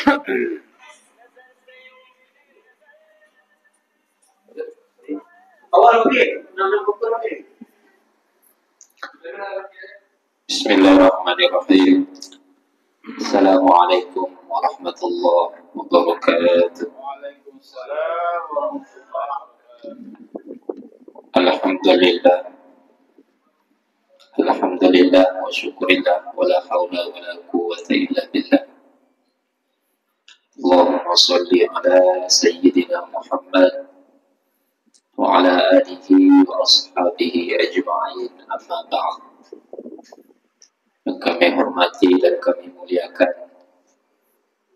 Bismillahirrahmanirrahim. Assalamualaikum warahmatullahi wabarakatuh. Waalaikumsalam warahmatullahi wabarakatuh. Alhamdulillah. Alhamdulillah wa syukurillah wa la hawla wa la quwwata illa billah. Allahumma salli ala sayyidina Muhammad wa ala alihi wa ashabihi ajma'in, amma ba'd. Yang kami hormati dan kami muliakan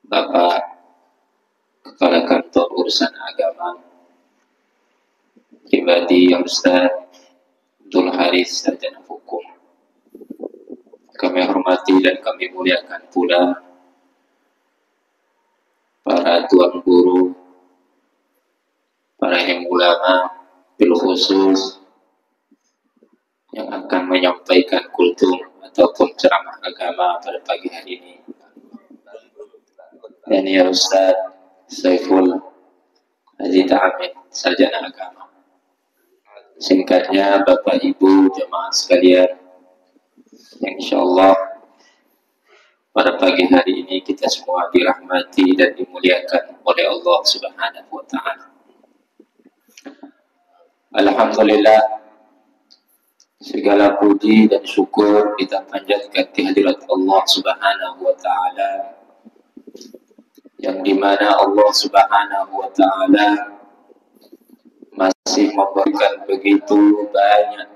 Bapak Kepala Kantor Urusan Agama pribadi yang Ustaz Abdul Haris, Sarjana Hukum. Kami hormati dan kami muliakan pula para tuan guru, para yang ulama, bil khusus yang akan menyampaikan kultum ataupun ceramah agama pada pagi hari ini. Dan ya Ustaz Saiful Haji Ta'amid, Sarjana Agama. Singkatnya, Bapak Ibu jemaah sekalian, yang insyaallah pada pagi hari ini kita semua dirahmati dan dimuliakan oleh Allah Subhanahu wa Ta'ala. Alhamdulillah, segala puji dan syukur kita panjatkan kehadirat Allah Subhanahu wa Ta'ala, yang dimana Allah Subhanahu wa Ta'ala masih memberikan begitu banyak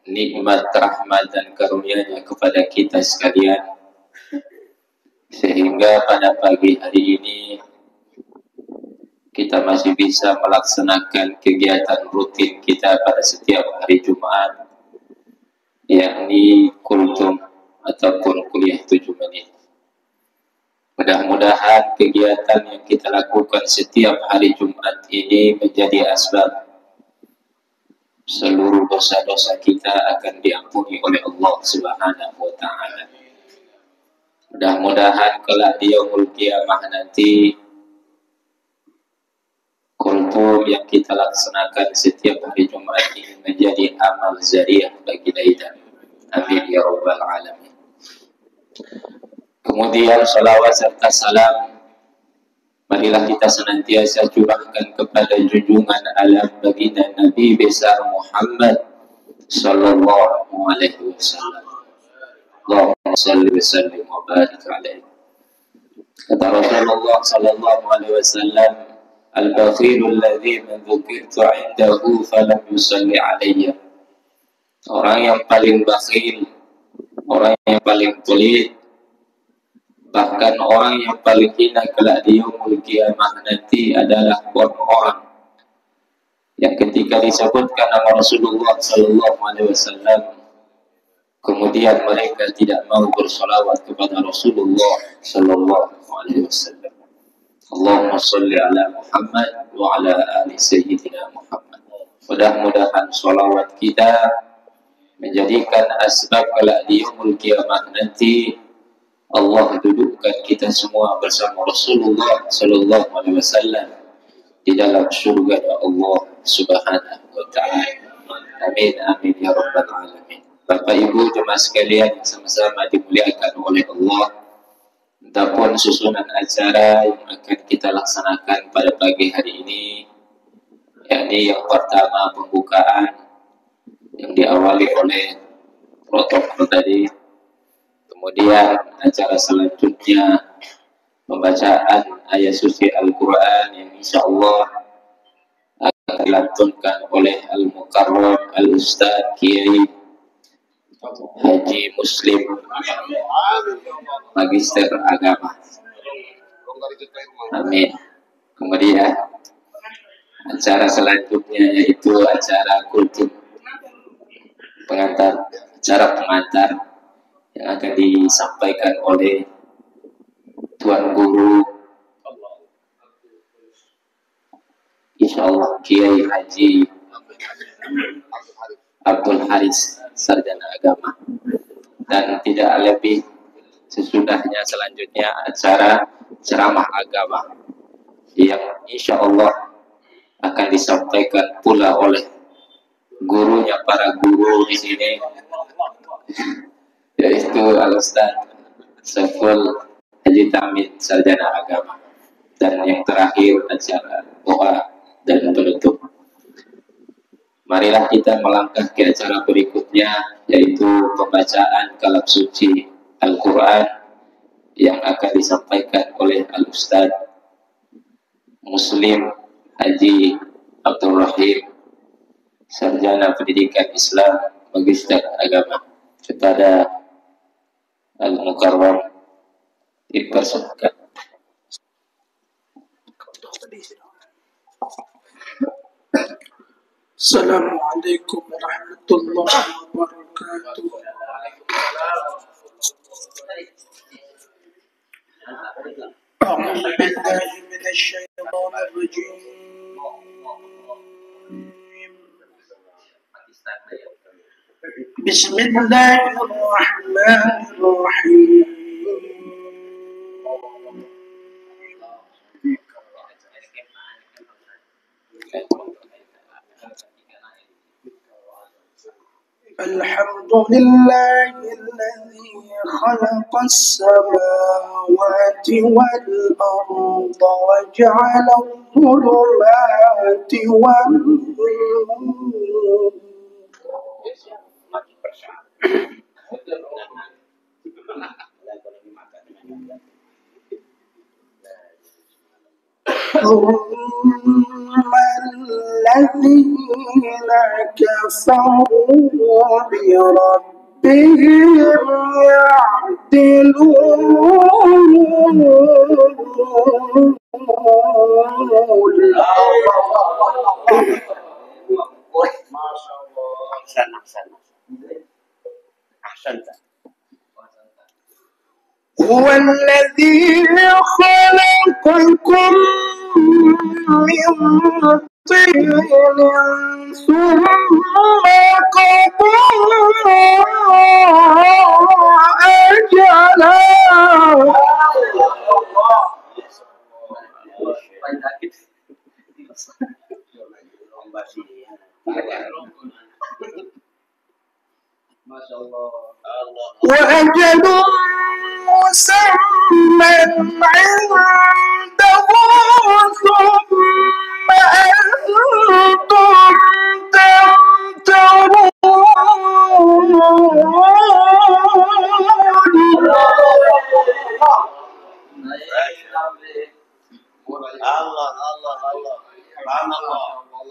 nikmat, rahmat dan karunia-Nya kepada kita sekalian, sehingga pada pagi hari ini kita masih bisa melaksanakan kegiatan rutin kita pada setiap hari Jumat, yakni kultum ataupun kuliah 7 menit. Mudah-mudahan kegiatan yang kita lakukan setiap hari Jumat ini menjadi asbab seluruh dosa-dosa kita akan diampuni oleh Allah Subhanahu wa Ta'ala. Mudah-mudahan kelak di yaumul qiyamah nanti kultum yang kita laksanakan setiap hari Jumat ini menjadi amal jariah bagi kita. Amin ya rabbal alamin. Kemudian salawat serta salam marilah kita senantiasa curahkan kepada junjungan alam baginda Nabi besar Muhammad sallallahu alaihi wasallam. Allahumma salli wa sallim wa barik alaihi. Kata Rasulullah sallallahu alaihi wasallam, al-bakhilul ladzi man dzukirtu 'indahu falam yusalli alayya. Orang yang paling bakhil, orang yang paling pelit, bahkan orang yang paling hina kelak di yaumul qiyamah nanti adalah orang-orang yang ketika disebutkan nama Rasulullah sallallahu alaihi wasallam kemudian mereka tidak mau bersolawat kepada Rasulullah sallallahu alaihi wasallam. Allahumma sholli ala Muhammad wa ala ali sayyidina Muhammad. Mudah-mudahan solawat kita menjadikan asbab kelak di yaumul qiyamah nanti Allah dudukkan kita semua bersama Rasulullah sallallahu alaihi wasallam di dalam surga Allah Subhanahu wa Ta'ala. Amin amin ya rabbal alamin. Bapak Ibu jemaah sekalian yang sama-sama dimuliakan oleh Allah, adapun susunan acara yang akan kita laksanakan pada pagi hari ini, yakni yang pertama pembukaan yang diawali oleh protokol tadi. Kemudian acara selanjutnya pembacaan ayat suci Al-Quran yang insya Allah akan dilantunkan oleh Al-Mukarram Al-Ustadz Kiai Haji Muslim, Magister Agama. Amin. Kemudian acara selanjutnya yaitu acara kultum pengantar, acara pengantar yang akan disampaikan oleh Tuan Guru insyaallah Kiai Haji Abdul Haris, Sarjana Agama. Dan tidak lebih sesudahnya selanjutnya acara ceramah agama yang insya Allah akan disampaikan pula oleh gurunya para guru di sini, yaitu Al-Ustaz Saiful Haji Tamim, sarjana agama. Dan yang terakhir acara doa dan penutup. Marilah kita melangkah ke acara berikutnya, yaitu pembacaan kalam suci Al-Quran yang akan disampaikan oleh Al-Ustaz Muslim Haji Abdul Rahim, sarjana pendidikan Islam, magister agama. Kepada Al-Mukarram dipersilakan. Assalamualaikum warahmatullahi wabarakatuh. A'udzu billahi minasy syaithanir rajim. Bismillahirrahmanirrahim. Alhamdulillahilladzi khalaqas samawati wal arda wa ja'ala adh-dhulumati wan nur. ثم الذين كفروا بربهم يعدلون. هو الذي خلقكم من طين ثم قضى أجلا. وأجل مسمى عنده ثم أنتم تمترون.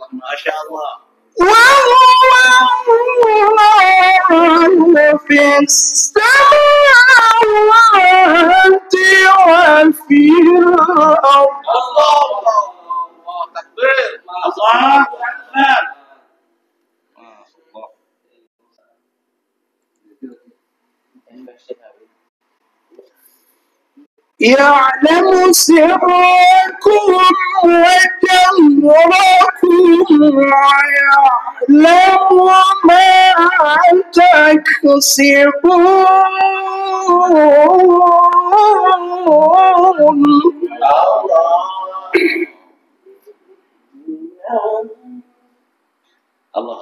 Masya Allah. وهو الله في السماوات وفي الأرض. Allah takbir. Allah akbar. يعلم سركم وجهركم ويعلم ما تكسبون. Allah.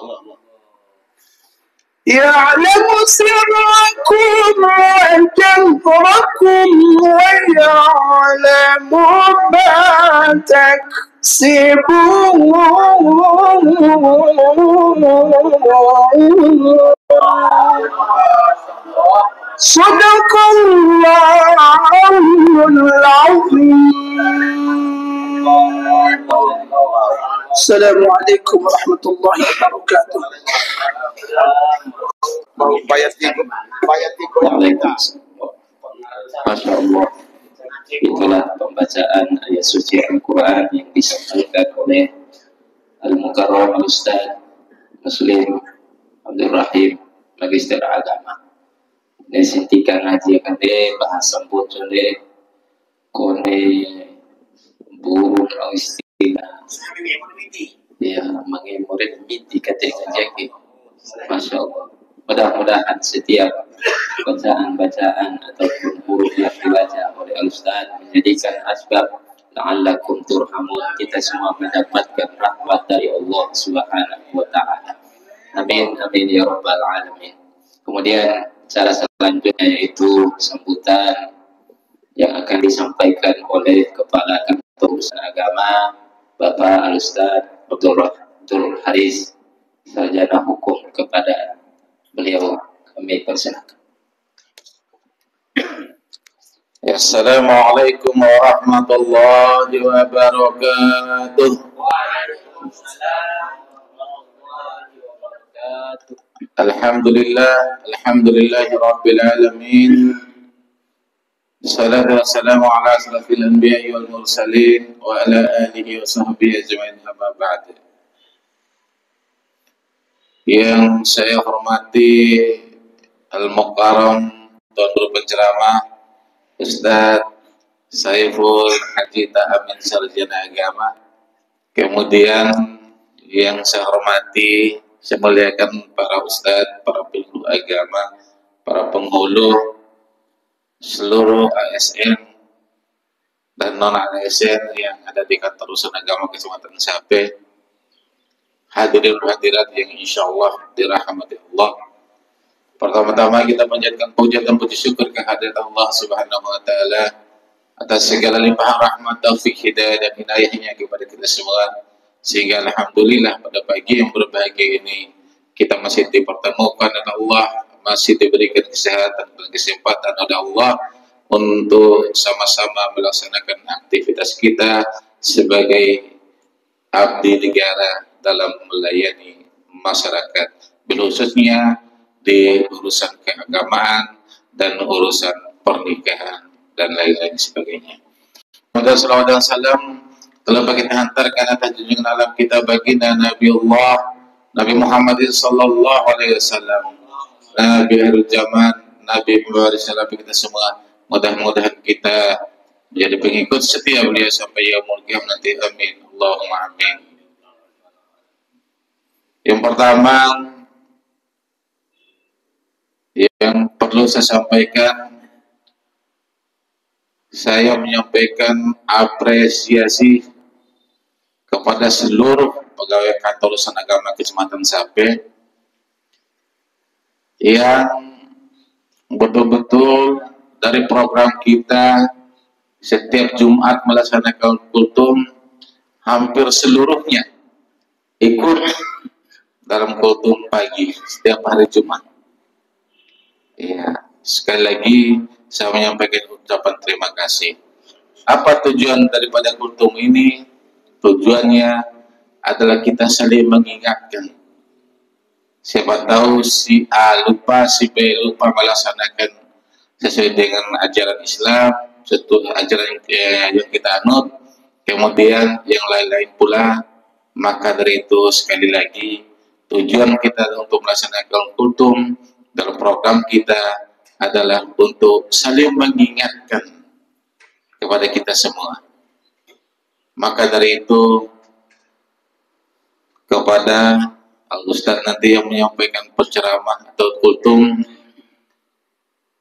يعلم سركم وجهركم ويعلم ما تكسبون. صدق الله العظيم. السلام عليكم ورحمة الله وبركاته. Masya Allah. Itulah pembacaan ayat suci Al-Quran yang disampaikan oleh Al-Mukarram Al-Ustaz Muslim Abdul Rahim, magister agama. Nesintikan ngaji kade bahasa bocone kone buruk atau istilah ya mangi murid miti kate ngaji. Masya Allah. Mudah-mudahan setiap bacaan-bacaan ataupun huruf yang dibaca oleh Al-Ustaz menjadikan asbab la'allakum turhamun, kita semua mendapatkan rahmat dari Allah Subhanahu wa taala. Amin amin ya rabbal alamin. Kemudian cara selanjutnya yaitu sambutan yang akan disampaikan oleh Kepala Kantor Urusan Agama Bapak Al-Ustaz Abdul Haris, sarjana hukum. Kepada beliau kami persilakan. Assalamualaikum warahmatullahi wabarakatuh. Alhamdulillahi rabbil alamin. Salatu wassalamu ala asrafil anbiya'i wal mursalin wa ala alihi wa sahbihi ajma'in, amma ba'd. Yang saya hormati Al-Mukarram Tuan Guru Penceramah Ustaz Saiful Haji Ta'amin, sarjana agama. Kemudian yang saya hormati, saya muliakan para ustadz, para penghulu agama, para penghulu seluruh ASN dan non-ASN yang ada di Kantor Urusan Agama Kecamatan Sape, hadirin hadirat yang insya Allah dirahmati Allah. Pertama-tama kita panjatkan puja dan puji syukur kehadirat Allah Subhanahu wa taala atas segala limpahan rahmat, taufik, hidayah dan hidayahnya kepada kita semua, sehingga alhamdulillah pada pagi yang berbahagia ini kita masih dipertemukan oleh Allah, masih diberikan kesehatan dan kesempatan oleh Allah untuk sama-sama melaksanakan aktivitas kita sebagai abdi negara dalam melayani masyarakat, khususnya di urusan keagamaan dan urusan pernikahan dan lain-lain sebagainya. Mudah salawat dan salam telah kita hantarkan atas junjungan alam kita baginda Nabiullah Nabi Muhammad sallallahu alaihi wasallam, Nabi akhir zaman, Nabi pewaris Nabi kita semua. Mudah-mudahan kita menjadi pengikut setia beliau sampai yaumul qiyamah nanti. Amin. Allahumma amin. Yang pertama yang perlu saya sampaikan, saya menyampaikan apresiasi kepada seluruh pegawai Kantor Urusan Agama Kecamatan Sape yang betul-betul dari program kita setiap Jumat melaksanakan kultum, hampir seluruhnya ikut dalam kultum pagi setiap hari Jumat. Ya, sekali lagi saya menyampaikan ucapan terima kasih. Apa tujuan daripada kultum ini? Tujuannya adalah kita saling mengingatkan. Siapa tahu si A lupa, si B lupa melaksanakan sesuai dengan ajaran Islam, sesuai ajaran yang kita anut, kemudian yang lain-lain pula. Maka dari itu sekali lagi tujuan kita untuk melaksanakan kultum dalam program kita adalah untuk saling mengingatkan kepada kita semua. Maka dari itu kepada Al-Ustaz nanti yang menyampaikan penceramah atau kultum,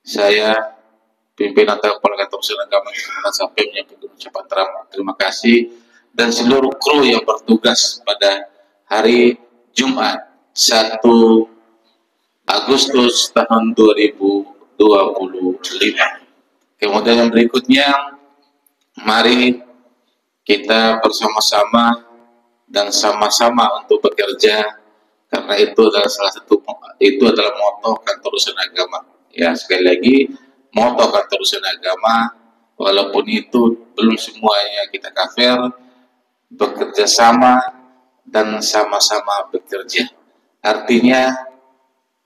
saya pimpinan Kepala Kantor Urusan Agama Kecamatan Sape menyampaikan ucapan terima kasih, dan seluruh kru yang bertugas pada hari Jumat 1 Agustus tahun 2025. Kemudian yang berikutnya, mari kita bersama-sama dan sama-sama untuk bekerja, karena itu adalah adalah moto Kantor Urusan Agama. Ya, sekali lagi, moto Kantor Urusan Agama, walaupun itu belum semuanya kita kafir, bekerja sama dan sama-sama bekerja. Artinya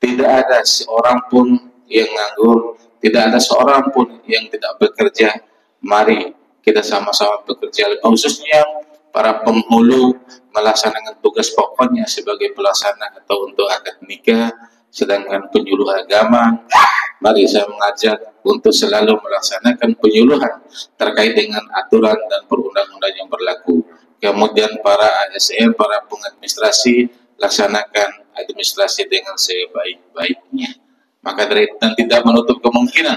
tidak ada seorang pun yang nganggur, tidak ada seorang pun yang tidak bekerja. Mari kita sama-sama bekerja, khususnya para penghulu melaksanakan tugas pokoknya sebagai pelaksana atau untuk akad nikah, sedangkan penyuluh agama, mari saya mengajak untuk selalu melaksanakan penyuluhan terkait dengan aturan dan perundang-undang yang berlaku. Kemudian para ASN, para pengadministrasi, laksanakan administrasi dengan sebaik-baiknya. Maka dari itu, dan tidak menutup kemungkinan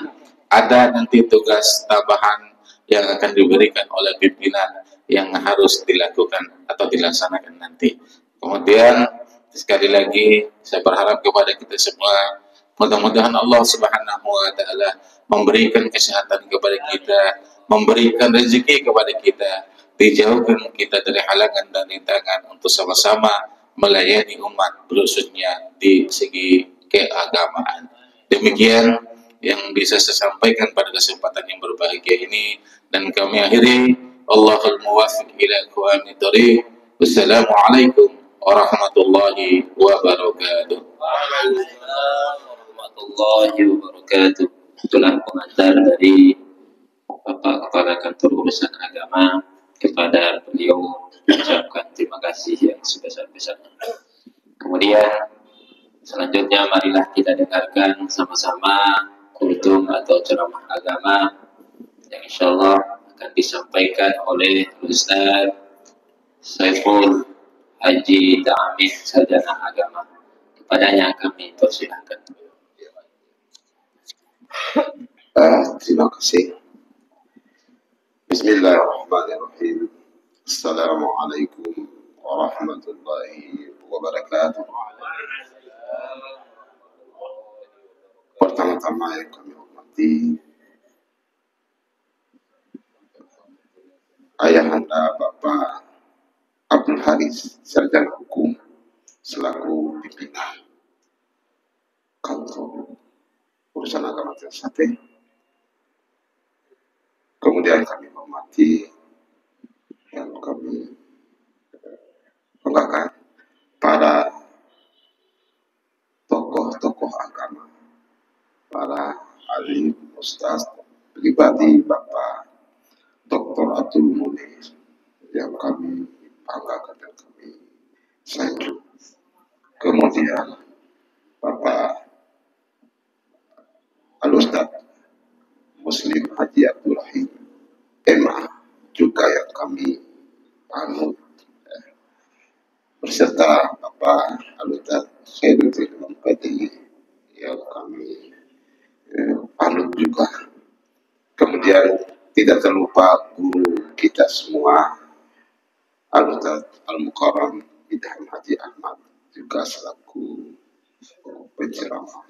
ada nanti tugas tambahan yang akan diberikan oleh pimpinan yang harus dilakukan atau dilaksanakan nanti. Kemudian sekali lagi saya berharap kepada kita semua, mudah-mudahan Allah Subhanahu wa taala memberikan kesehatan kepada kita, memberikan rezeki kepada kita, dijauhkan kita dari halangan dan rintangan untuk sama-sama melayani umat, khususnya di segi keagamaan. Demikian yang bisa saya sampaikan pada kesempatan yang berbahagia ini, dan kami akhiri, Allahul muwaffiq ila aqwamit thoriq. Wassalamualaikum warahmatullahi wabarakatuh. Waalaikumsalam warahmatullahi wabarakatuh. Itulah pengantar dari Bapak Kepala Kantor Urusan Agama. Kepada beliau ucapkan terima kasih yang sebesar-besarnya. Kemudian selanjutnya marilah kita dengarkan sama-sama kultum atau ceramah agama yang insya Allah akan disampaikan oleh Ustaz Saiful Haji Ta'amin, Sarjana Agama. Kepadanya kami persilahkan. Terima kasih. Bismillahirrahmanirrahim. Assalamualaikum warahmatullahi wabarakatuh. Pertama-tama yang kami hormati Ayahanda Bapak Abdul Haris, Sarjana Hukum, selaku pimpinan Kantor Urusan Agama Trisakti. Kemudian kami hormati yang kami banggakan para tokoh-tokoh agama, para alim, ustaz, pribadi Bapak Dr. Abdul Munir yang kami banggakan dan kami sanjung. Kemudian Bapak Al-Ustaz Muslim Haji Abdul Rahim Emma juga yang kami anut, berserta Bapak Al-Ustaz Khairul Imam Padi yang kami anut juga. Kemudian tidak terlupa guru kita semua Al-Ustaz Al-Mukarram Idham Haji Ahmad juga selaku penceramah,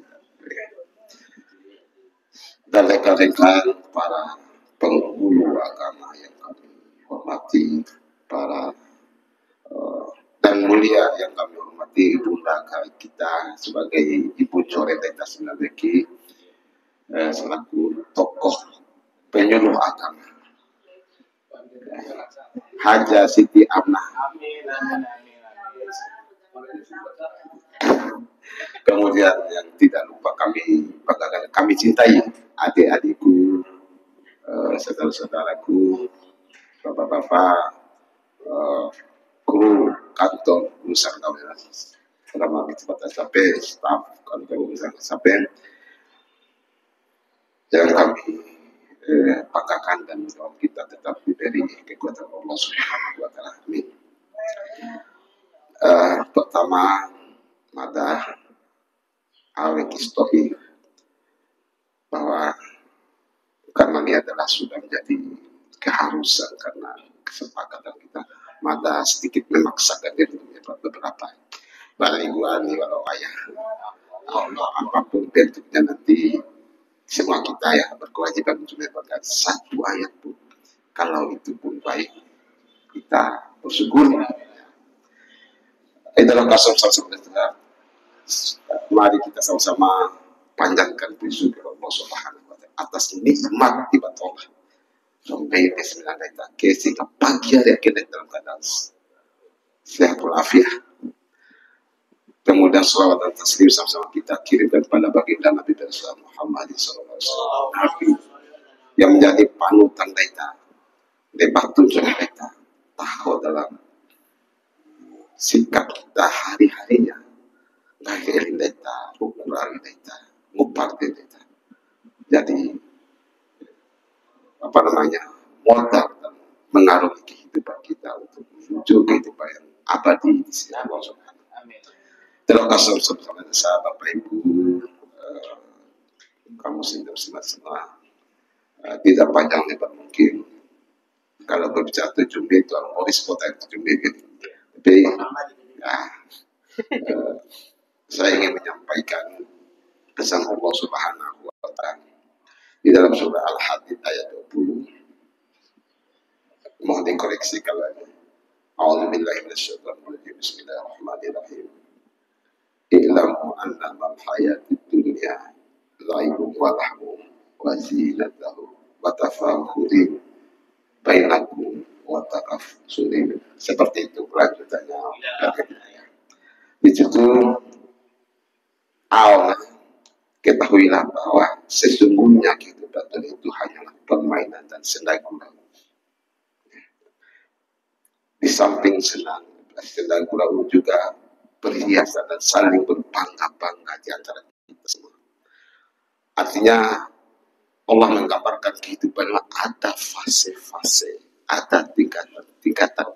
dan rekan-rekan para penghulu agama yang kami hormati, para dan mulia yang kami hormati Bunda kita sebagai Ibu Coret Eta Sinabeki, selaku tokoh penyuluh agama, Haja Siti Amnah. Kemudian yang tidak lupa kami cintai adik-adikku, saudara-saudaraku, bapak-bapak, kru kantor urusan agama, selama kecepatan sampai staf kantor urusan sampai yang kami banggakan, dan kita tetap diberi kekuatan Allah Subhanahu wa taala. Amin. Pertama, madah awet istohi, bahwa karena ini adalah sudah menjadi keharusan karena kesepakatan kita, mada sedikit memaksakan diri beberapa baliguan walau ayah Allah apapun bentuknya, nanti semua kita ya berkewajiban untuk mendapatkan satu ayat pun, kalau itu pun baik kita bersyukur. Dalam kasus sama-sama, mari kita sama-sama panjangkan puji Allah Subhanahu wa taala atas nikmat ibadah Allah sampai ke 9 kita sehingga pagi hari kita dalam keadaan sehat walafiat. Kemudian salawat dan taslim sama-sama kita kirimkan kepada baginda Nabi Muhammad SAW, Nabi yang menjadi panutan kita, debatun kita, tahu dalam sikap kita hari-harinya, ngajarin kita, ukuran kita, ngupar kita. Jadi modal dan mengaruhi kehidupan kita untuk menuju kehidupan yang abadi di sisi Allah Subhanahu. Terima kasih bersama Bapak Ibu, kamu semua tidak panjang lebar mungkin. Kalau berbicara 7 menit, Tuan Boris potong 7 menit. Tapi ya, saya ingin menyampaikan pesan Allah Subhanahu wa Ta'ala di dalam surah Al-Hadid ayat 20. Mohon dikoreksi kalau ini. A'udzubillahi minasyaitonir rajim. Bismillahirrahmanirrahim. I'lamu annamal hayatid dunya la'ibun wa lahwun wa zinatuhu wa tafakhurun bainakum wa takaffurin. Seperti itu kelanjutannya. Di situ Allah ketahuilah bahwa sesungguhnya kehidupan itu hanyalah permainan dan senda gurau. Di samping senang, senda gurau juga perhiasan dan saling berbangga-bangga di antara kita semua. Artinya Allah menggambarkan kehidupan ada fase-fase, ada tingkatan-tingkatan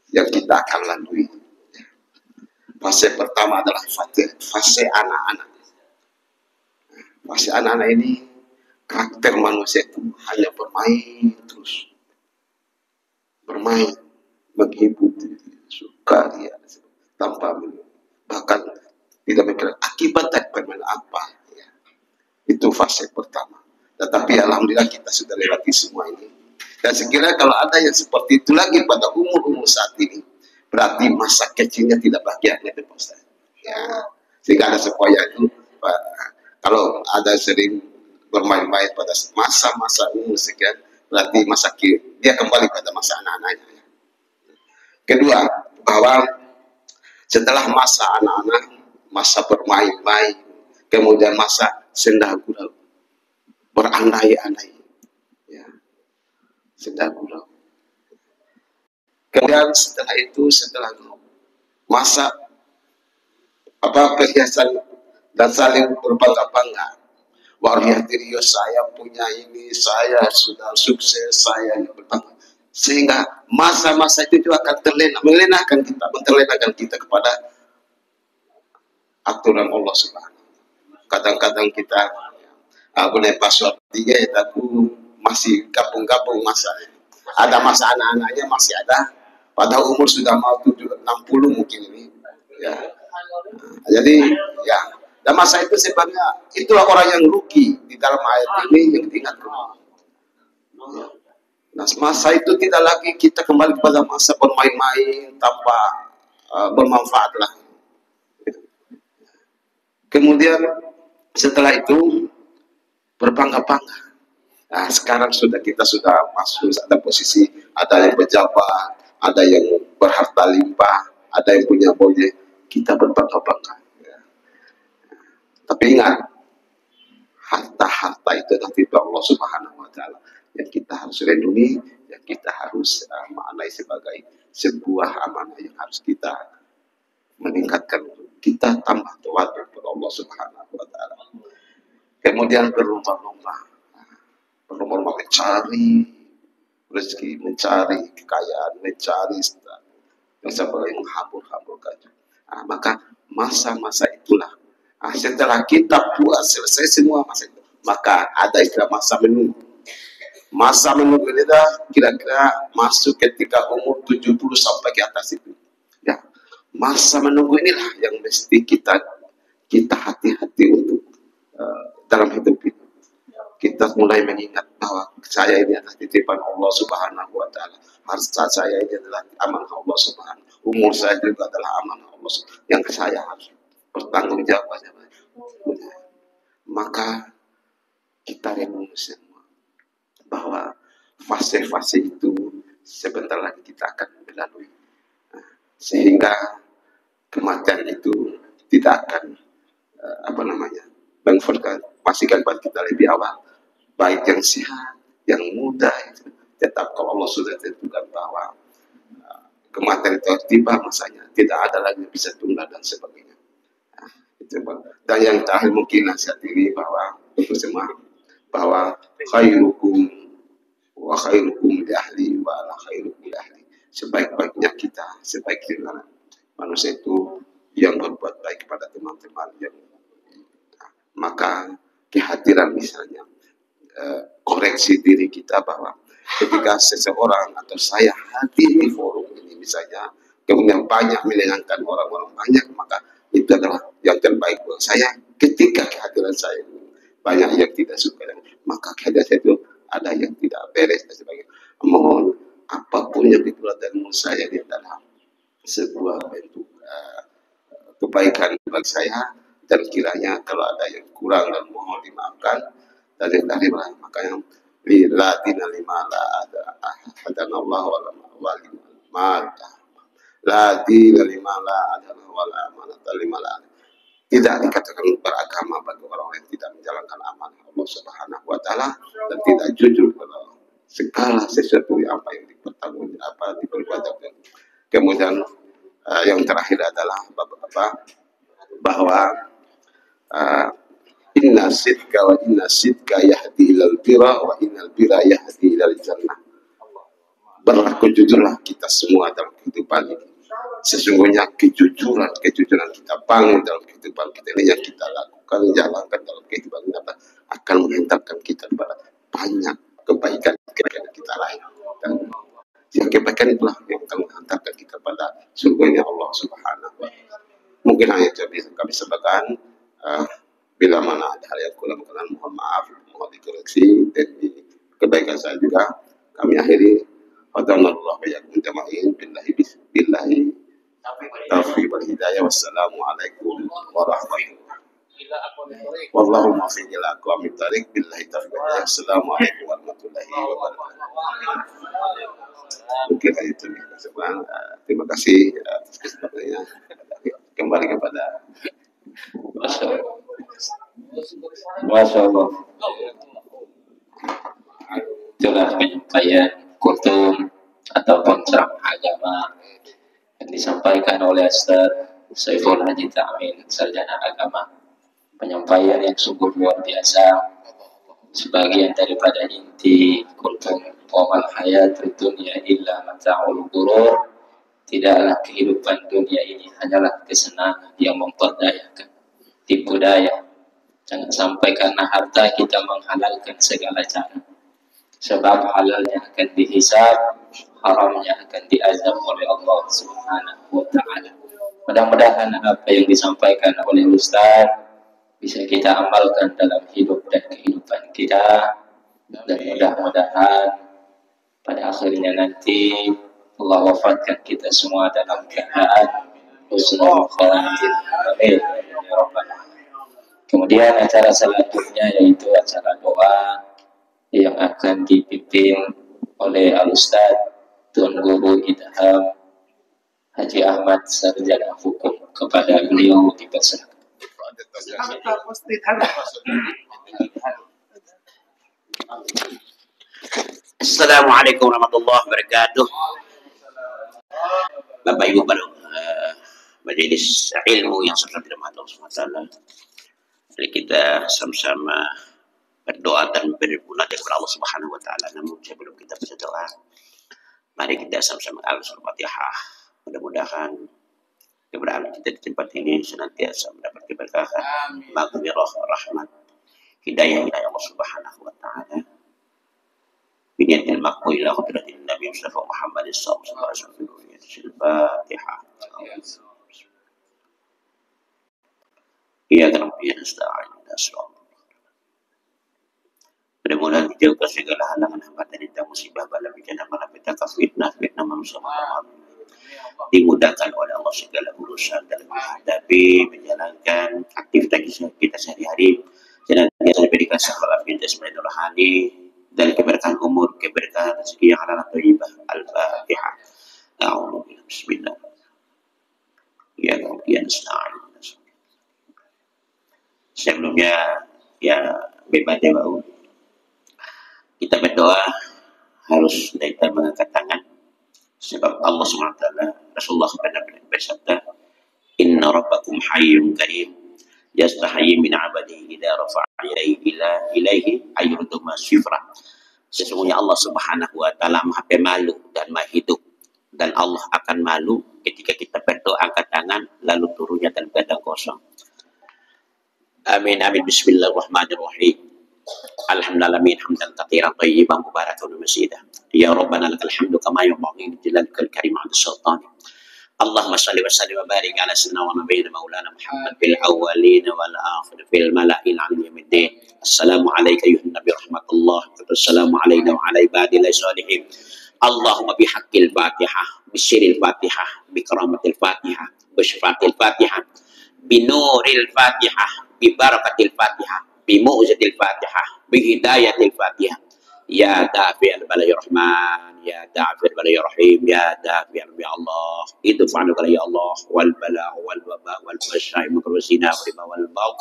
yang kita akan lalui. Fase pertama adalah fase anak-anak. Fase anak-anak ini karakter manusia itu hanya bermain terus. Bermain, menghibur, suka dia tanpa bahkan tidak mikir akibat dari permainan apa. Ya. Itu fase pertama. Tetapi alhamdulillah kita sudah lewati semua ini. Dan sekiranya kalau ada yang seperti itu lagi pada umur-umur saat ini, berarti masa kecilnya tidak bahagia ya, sehingga ada supaya itu kalau ada sering bermain-main pada masa-masa umur sekian, berarti masa dia kembali pada masa anak-anaknya. Kedua, bahwa setelah masa anak-anak, masa bermain-main, kemudian masa senda gurau, berandai-andai, ya, senda gurau. Kemudian setelah itu, setelah masa perhiasan dan saling berbangga-bangga. Warhiatirio saya punya ini, saya sudah sukses, saya berbangga. Sehingga masa-masa itu juga akan menterlenakan kita kepada aturan Allah Subhanahu. Kadang-kadang kita boleh password 3, tapi masih gabung-gabung masanya. Ada masa anak-anaknya masih ada. Pada umur sudah mau 60 mungkin ini. Ya. Jadi ya, dan masa itu sebabnya itulah orang yang rugi di dalam ayat ini yang diingatkan. Ya. Nah, masa itu tidak lagi kita kembali kepada masa bermain-main tanpa bermanfaat lah. Kemudian setelah itu berbangga-bangga. Nah, sekarang kita sudah masuk ada posisi, ada yang pejabat, ada yang berharta limpah, ada yang punya proyek, kita berbangga-bangga. Ya. Tapi ingat, harta-harta itu nanti Allah Subhanahu wa Ta'ala yang kita harus lindungi, yang kita harus maknai sebagai sebuah amanah yang harus kita meningkatkan, kita tambah tawadhu kepada Allah Subhanahu wa Ta'ala. Kemudian berlomba-lomba mencari rezeki, mencari kekayaan, mencari yang sebagai menghambur-hamburkan. Nah, maka masa-masa itulah. Nah, setelah kita puas selesai semua masa itu, maka ada istilah masa menunggu. Masa menunggu ini kira-kira masuk ketika umur 70 sampai ke atas itu. Ya, masa menunggu inilah yang mesti kita hati-hati untuk dalam hidup kita. Kita mulai mengingat bahwa saya ini adalah titipan Allah Subhanahu wa Ta'ala. Harta saya ini adalah amanah Allah Subhanahu. Umur saya juga adalah amanah Allah Subhanahu. Yang saya harus bertanggung jawab. Maka kita renung semua bahwa fase-fase itu sebentar lagi kita akan melalui. Sehingga kematian itu tidak akan pastikan buat kita lebih awal, baik yang sehat, yang muda itu. Tetap kalau Allah sudah tentukan bahwa kematian itu tiba masanya, tidak ada lagi yang bisa tunda dan sebagainya. Dan yang terakhir mungkin nasihat ini bahwa untuk semua, bahwa khairukum wa khairukum li ahli wa ala khairukum li ahli. Sebaik-baiknya kita, sebaik-baiknya manusia itu yang berbuat baik kepada teman-teman yang maka kehadiran misalnya koreksi diri kita bahwa ketika seseorang atau saya hadir di forum ini misalnya, kemudian banyak menyenangkan orang-orang banyak, maka itu adalah yang terbaik buat saya. Ketika kehadiran saya banyak yang tidak suka, maka kehadiran saya itu ada yang tidak beres dan sebagainya. Mohon apapun yang dikeluar dari mulut saya di dalam sebuah bentuk kebaikan bagi saya, dan kiranya kalau ada yang kurang dan mohon dimaafkan dan dari makanya la dina lima la hadanallah wa la dina lima la hadanallah wa la amanata lima la. Tidak dikatakan beragama bagi orang yang tidak menjalankan amanah Allah Subhanahu wa taala dan tidak jujur pada segala sesuatu apa yang diperbuat. Kemudian yang terakhir adalah Bapak-bapak, bahwa inna sidqa yahdi ilal birra wa innal birra yahdi ilal jannah. Berlaku jujurlah kita semua dalam kehidupan ini. Sesungguhnya kejujuran kita bangun dalam kehidupan kita ini, yang kita lakukan, jalankan dalam kehidupan kita akan menghantarkan kita kepada banyak kebaikan kita lain. Dan yang kebaikan itulah yang akan menghantarkan kita pada surganya Allah Subhanahu wa taala. Mungkin hanya itu bisa kami sampaikan. Bila mana ada hal yang kurang berkenan, mohon maaf, mohon dikoreksi, dan di kebaikan saya juga kami akhiri. Wassalamualaikum billahi taufiq wal hidayah. Wassalamualaikum warahmatullahi wabarakatuh. Wallahu muwaffiq ila aqwamit thariq billahi taufiq wal hidayah. Wassalamualaikum warahmatullahi wabarakatuh. Mungkin itu terima kasih atas kesempatannya. Kembali kepada Masya Allah. Itulah penyampaian kultum ataupun ceramah agama yang disampaikan oleh Ustaz Saiful Haji Ta'min, sarjana agama. Penyampaian yang sungguh luar biasa. Sebagian daripada inti kultum wamal hayatud dunya illa mata'ul ghurur. Tidaklah kehidupan dunia ini hanyalah kesenangan yang memperdayakan, tipu daya. Jangan sampai karena harta kita menghalalkan segala cara. Sebab halalnya akan dihisab, haramnya akan diazab oleh Allah Subhanahu wa taala. Mudah-mudahan apa yang disampaikan oleh Ustaz bisa kita amalkan dalam hidup dan kehidupan kita, dan mudah-mudahan pada akhirnya nanti Allah wafatkan kita semua dalam keadaan husnul khawatir. Amin. Ya Rabbal alamin. Kemudian acara selanjutnya yaitu acara doa yang akan dipimpin oleh Al-Ustaz Tun Guru Idham Haji Ahmad, sarjana hukum. Kepada beliau dipersilakan. Assalamualaikum warahmatullahi wabarakatuh. Bapak Ibu pada majelis ilmu yang sama-sama dirahmati Allah SWT. Jadi kita sama-sama berdoa dan bermunajat kepada Allah Subhanahu wa taala. Namun sebelum kita berdoa, mari kita sama-sama Al-Fatihah. Mudah-mudahan keberadaan kita di tempat ini senantiasa mendapat keberkahan, maghfirah, rahmat, hidayah Allah Subhanahu wa taala. Biniatil maqbul ila hadratin Nabi Mustafa Muhammad sallallahu alaihi wasallam. Al-Fatihah. Ya Rabbi nasta'in nasrul. Mudah-mudahan dijauhkan segala halangan hambatan dan musibah bala bencana malapetaka fitnah manusia dimudahkan oleh Allah segala urusan dalam menghadapi menjalankan aktivitas kita sehari-hari, dan diberikan segala jasmani dan rohani dan keberkahan umur, keberkahan rezeki yang halal thayyibah. Al-Fatihah. A'udzubillahi bismillah. Ya Rabbi nasta'in. Sebelumnya ya bebadah bau. Kita berdoa harus kita mengangkat tangan, sebab Allah SWT Rasulullah bersabda, Inna rabbakum hayyun karim yastahi min abadihi idza rafa'a ilaihi ayyudu masifra. Sesungguhnya Allah Subhanahu wa taala Maha Pemalu dan Maha Hidup, dan Allah akan malu ketika kita berdoa angkat tangan lalu turunnya dalam keadaan kosong. Amin amin. Bismillahirrahmanirrahim. Alhamdulillah hamdan katsiran thayyiban mubarakan masjidah. Ya Rabbana lakal hamdu kama yanbaghi li jalalika al-karim 'ala sultani. Allahumma salli wa sallim wa barik ala sayyidina wa nabiyyina maulana Muhammad fil awwalin wal akhirin fil mala'il 'ala yaumiddin. Assalamu alayka ayuhan nabi rahmatullah. Wassalamu alayna wa ala ibadillah salihin. Allahumma bihaqqil Fatihah, bisyiril Fatihah, bikaramatil Fatihah, bisyifatil Fatihah, binuril Fatihah, bibarakatil Fatihah, bimu'zatil Fatihah, bihidayatil Fatihah. Ya dafi'al balai rahman, ya dafi'al balai rahim, ya dafi'al ya Allah. Itu fa'aluka ya Allah, wal bala wal waba wal masyai makrusina wal bau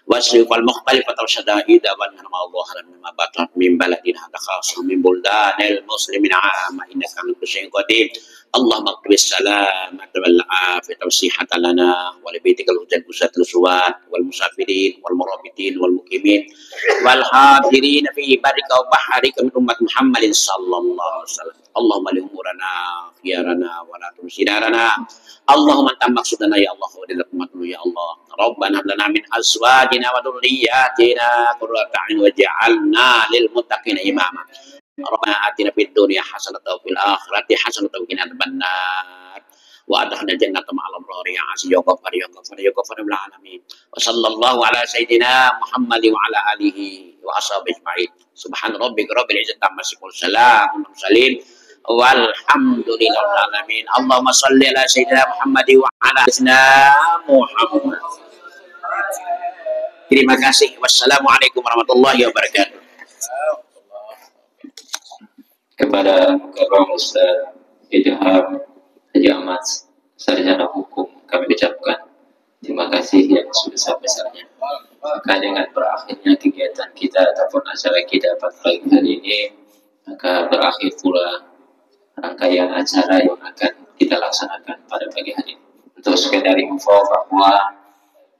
wasif wal mukhtalifat wa syada'ida wal nama Allah mimma batat min baladin hada khas min buldanil muslimin amma innaka min kulli qadim. Allahumma qbis salamat wal afiyat wa sihhatan lana wa li baitikal hujjat usat luswat wal musafirin wal murabitin wal muqimin wal hadirin fi barika wa bahrika min ummat Muhammadin sallallahu alaihi wasallam. Allahumma li umurana khiyarana wa la tumsidarana. Allahumma anta maksudana ya Allah wa dilak umatmu ya Allah. Rabbana hab lana min azwajina wa dhurriyyatina qurrata a'yun waj'alna lil muttaqina imama. Rabbana atina fid dunya hasanatan wa fil akhirati hasanatan wa qina adzabannar. Wa adkhilna jannata ma'al abrar ya aziz ya ghafar ya ghafar ya ghafar bil alamin. Wa sallallahu ala sayyidina Muhammad wa ala alihi wa ashabihi ajma'in. Subhan rabbika rabbil izzati amma yasifun. Salamun mursalin. Walhamdulillahil alamin. Allahumma shalli ala sayyidina Muhammad wa ala sayyidina Muhammad. Terima kasih. Wassalamualaikum warahmatullahi wabarakatuh. Kepada Mukarram Ustaz Idham Haji Ahmad, sarjana hukum, kami ucapkan terima kasih yang sebesar-besarnya. Maka dengan berakhirnya kegiatan kita ataupun acara kita pada pagi hari ini, maka berakhir pula rangkaian acara yang akan kita laksanakan pada pagi hari ini. Untuk sekedar info bahwa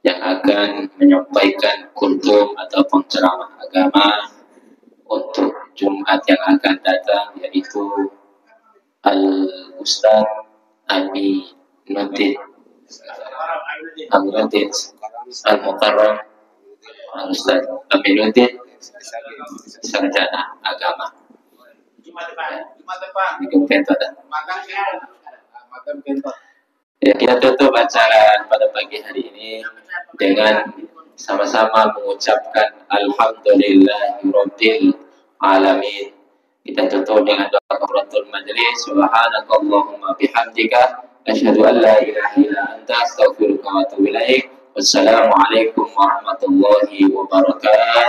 yang akan menyampaikan kultum ataupun ceramah agama untuk Jumat yang akan datang yaitu Al-Ustaz Aminuddin Al-Mukarram Al-Ustaz Aminuddin, sarjana agama. Ya, kita tutup acara pada pagi hari ini dengan sama-sama mengucapkan Alhamdulillahirabbil alamin. Kita tutup dengan doa kafaratul majlis. Subhanakallahumma bihamdika asyhadu an la ilaha illa anta astaghfiruka wa atubu ilaik. Wassalamualaikum warahmatullahi wabarakatuh.